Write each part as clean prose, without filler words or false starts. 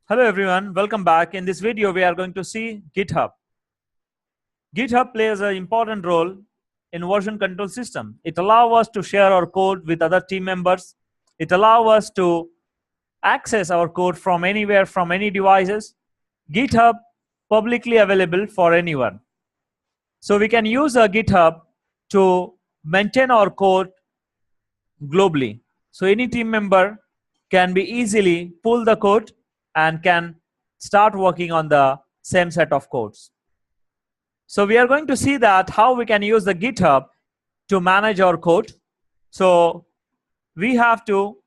Hello everyone, welcome back. In this video, we are going to see GitHub. GitHub plays an important role in version control system. It allows us to share our code with other team members. It allows us to access our code from anywhere, from any devices. GitHub publicly available for anyone. So we can use a GitHub to maintain our code globally. So any team member can be easily pull the code and can start working on the same set of codes. So we are going to see that how we can use the GitHub to manage our code. So we have to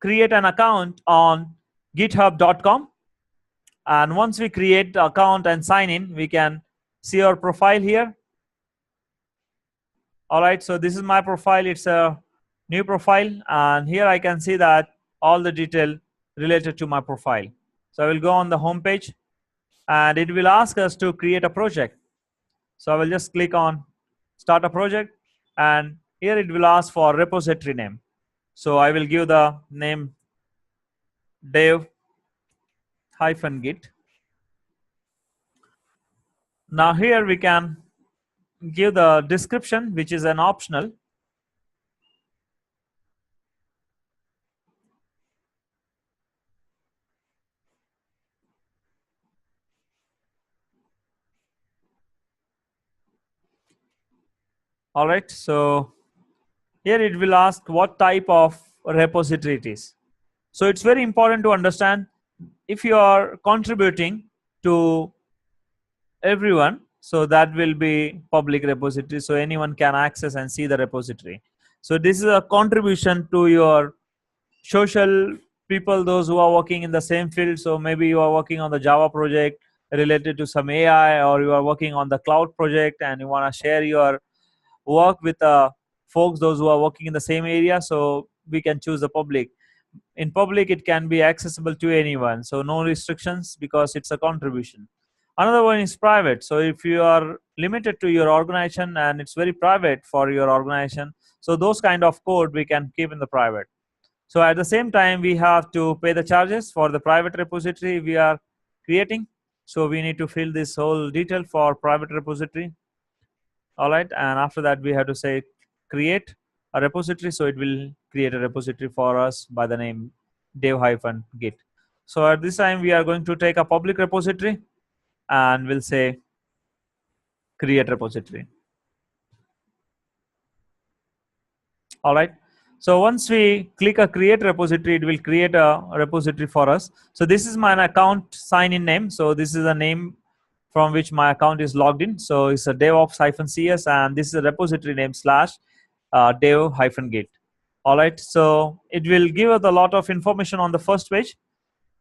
create an account on github.com. And once we create the account and sign in, we can see our profile here. All right, so this is my profile. It's a new profile. And here I can see that all the detail related to my profile. So I will go on the home page and it will ask us to create a project. So I will just click on start a project and here it will ask for repository name. So I will give the name dev-git. Now here we can give the description, which is an optional. All right, so here it will ask what type of repository it is. So it's very important to understand if you are contributing to everyone, so that will be public repository, so anyone can access and see the repository. So this is a contribution to your social people, those who are working in the same field. So maybe you are working on the Java project related to some AI, or you are working on the cloud project and you want to share your work with folks, those who are working in the same area. So we can choose the public. In public, it can be accessible to anyone, so no restrictions because it's a contribution. Another one is private. So if you are limited to your organization and it's very private for your organization, so those kind of code we can keep in the private. So at the same time, we have to pay the charges for the private repository we are creating. So we need to fill this whole detail for private repository. All right, and after that we have to say create a repository. So it will create a repository for us by the name dev-git. So at this time we are going to take a public repository and we'll say create repository. All right, so once we click a create repository, it will create a repository for us. So this is my account sign in name. So this is a name from which my account is logged in. So it's a devops-cs and this is a repository name / dev-git. All right, so it will give us a lot of information on the first page.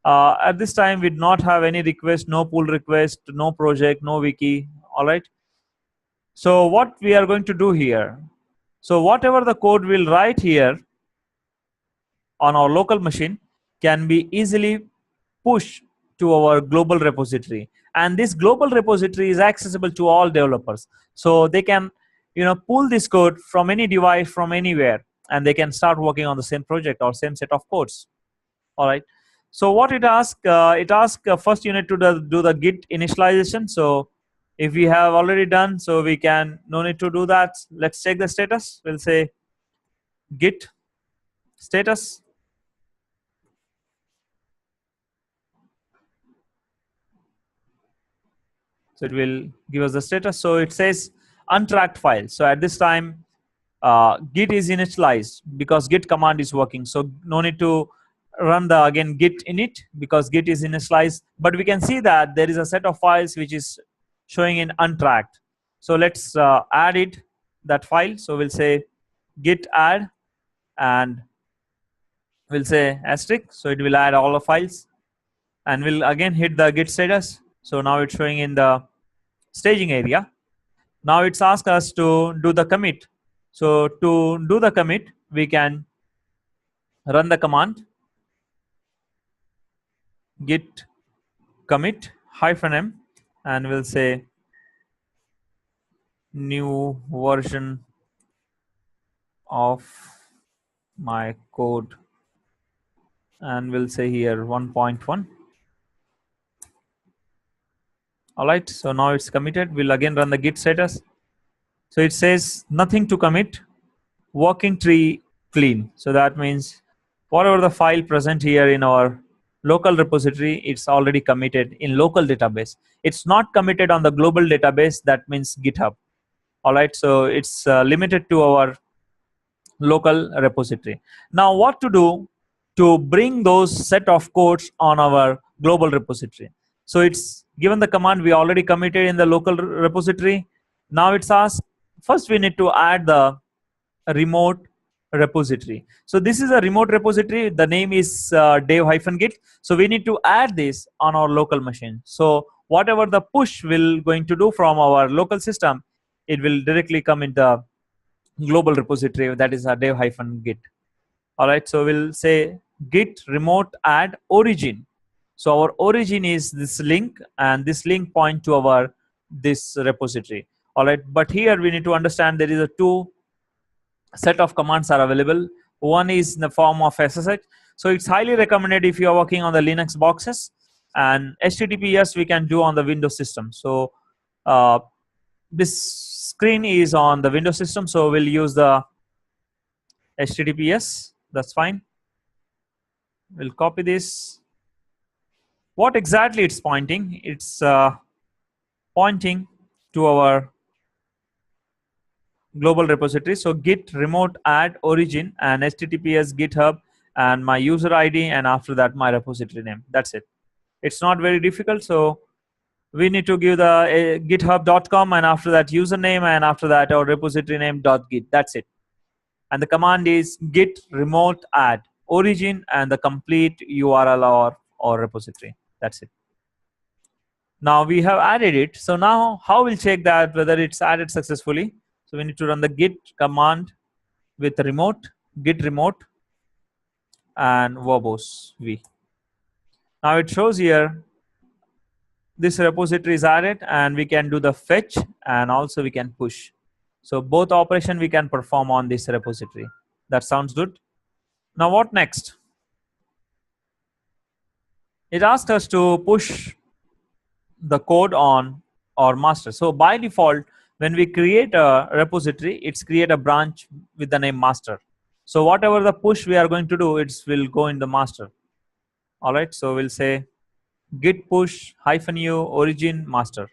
At this time, we do not have any request, no pull request, no project, no wiki. All right, so what we are going to do here, so whatever the code we'll write here on our local machine can be easily pushed to our global repository, and this global repository is accessible to all developers. So they can pull this code from any device, from anywhere, and they can start working on the same project or same set of codes. All right, so what it asks, first you need to do the git initialization. So if we have already done, so we can no need to do that. Let's check the status. We'll say git status. So it will give us the status. So it says untracked file. So at this time, git is initialized because git command is working. So no need to run the again git init because git is initialized. But we can see that there is a set of files which is showing in untracked. So let's add it, that file. So we'll say git add and we'll say asterisk. So it will add all the files and we'll again hit the git status. So now it's showing in the staging area. Now it's asked us to do the commit. So to do the commit, we can run the command git commit -m and we'll say new version of my code and we'll say here 1.1. All right, so now it's committed. We'll again run the git status. So it says nothing to commit, working tree clean. So that means whatever the file present here in our local repository, it's already committed in local database. It's not committed on the global database, that means GitHub. All right, so it's limited to our local repository. Now what to do to bring those set of codes on our global repository? So it's given the command we already committed in the local repository. Now it's asked, first we need to add the remote repository. So this is a remote repository. The name is dev-git. So we need to add this on our local machine. So whatever the push will going to do from our local system, it will directly come in the global repository, that is a dev-git. All right, so we'll say git remote add origin. So our origin is this link, and this link point to our this repository. All right, but here we need to understand there is a two set of commands are available. One is in the form of SSH. So it's highly recommended if you are working on the Linux boxes, and HTTPS we can do on the Windows system. So this screen is on the Windows system, so we'll use the HTTPS. That's fine. We'll copy this. What exactly it's pointing? It's pointing to our global repository. So git remote add origin and HTTPS GitHub and my user ID, and after that my repository name. That's it. It's not very difficult. So we need to give the github.com, and after that username, and after that our repository name .git. That's it. And the command is git remote add origin and the complete URL or repository. That's it. Now we have added it. So now how we'll check that whether it's added successfully? So we need to run the git command with remote, git remote, and verbose v. Now it shows here this repository is added, and we can do the fetch, and also we can push. So both operation we can perform on this repository. That sounds good. Now what next? It asked us to push the code on our master. So by default, when we create a repository, it's create a branch with the name master. So whatever the push we are going to do, it will go in the master. All right, so we'll say git push -u origin master.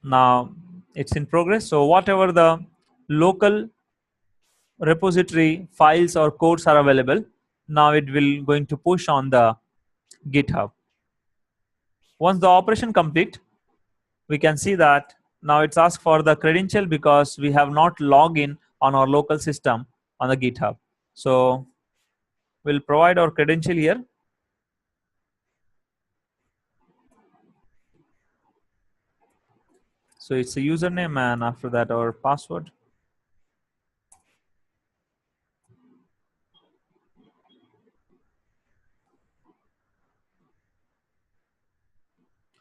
Now it's in progress. So whatever the local repository files or codes are available, now it will going to push on the GitHub. Once the operation complete, we can see that now it's asked for the credential because we have not logged in on our local system on the GitHub. So we'll provide our credential here. So it's a username, and after that our password.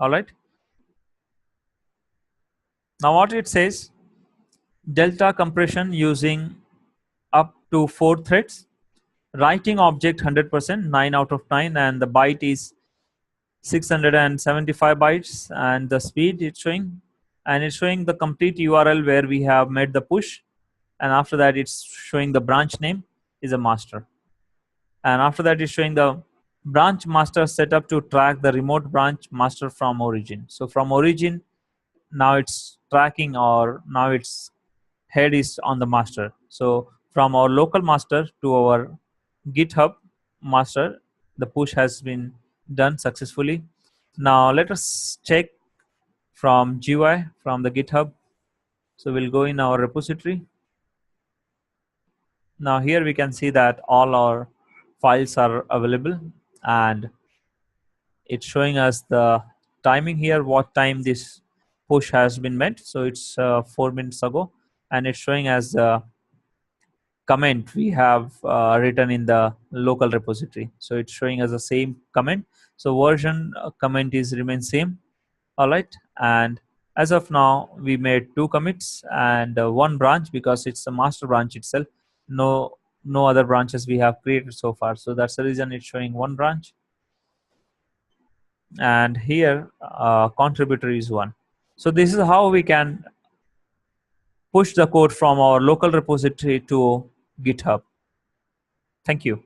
All right. Now what it says, delta compression using up to 4 threads, writing object 100%, 9 out of 9, and the byte is 675 bytes, and the speed it's showing, and it's showing the complete URL where we have made the push, and after that it's showing the branch name is a master, and after that it's showing the branch master setup to track the remote branch master from origin. So from origin, now it's tracking, or now its head is on the master. So from our local master to our GitHub master, the push has been done successfully. Now let us check from GUI from the GitHub. So we'll go in our repository. Now here we can see that all our files are available, and it's showing us the timing here, what time this push has been made. So it's 4 minutes ago, and it's showing as the comment we have written in the local repository. So it's showing as the same comment. So version comment is remain same. All right, and as of now we made 2 commits and 1 branch because it's a master branch itself. No no other branches we have created so far. So that's the reason it's showing one branch. And here contributor is one. So this is how we can push the code from our local repository to GitHub. Thank you.